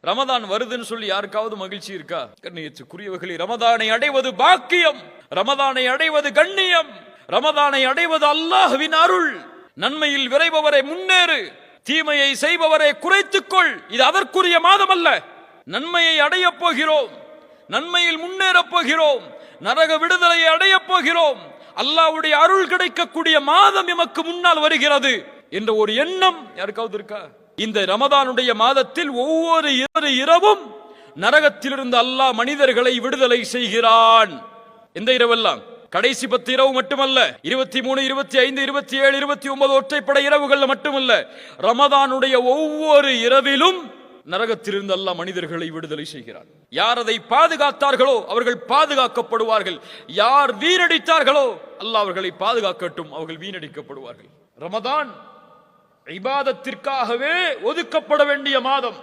ரமதான் வருதுன்னு சொல்லி யாருக்காவது மகிழ்ச்சி இருக்கா? கண்ணியத்துக்குரியவர்களே, ரமதானை அடைவது பாக்கியம், ரமதானை அடைவது கண்ணியம், ரமதானை அடைவது அல்லாஹ்வின் அருள். நன்மையில் விரைபவரை முன்னேறு, தீமையை செய்பவரை குறைத்துக்கொள். இது அதற்குரிய மாதம் அல்ல. நன்மையை அடையப் போகிறோம், நன்மையில் முன்னேறப் போகிறோம், நரக விடுதலையை அடையப் போகிறோம், அல்லாஹ்வுடைய அருள் கிடைக்கக்கூடிய மாதம் எமக்கு முன்னால் வருகிறது என்ற ஒரு எண்ணம் யாருக்காவது இருக்கா? இந்த ரமதானுடைய மாதத்தில் ஒவ்வொரு இரவும் நரகத்திலிருந்து அல்லாஹ் மனிதர்களை விடுதலை செய்கிறான். எந்த இரவெல்லாம்? கடைசி 10 இரவு மட்டுமல்ல, 23, 25, 27, 29 ஒற்றைப்படை இரவுகள் மட்டுமல்ல, ரமதானுடைய ஒவ்வொரு இரவிலும் நரகத்திலிருந்து அல்லாஹ் மனிதர்களை விடுதலை செய்கிறான். யார் அதை பாதுகாத்தார்களோ அவர்கள் பாதுகாக்கப்படுவார்கள். யார் வீணடித்தார்களோ அல்லாஹ் அவர்களை பாதுகாக்கட்டும், அவர்கள் வீணடிக்கப்படுவார்கள். ரமதான் இபாதத்திற்காகவே ஒதுக்கப்பட வேண்டிய மாதம்.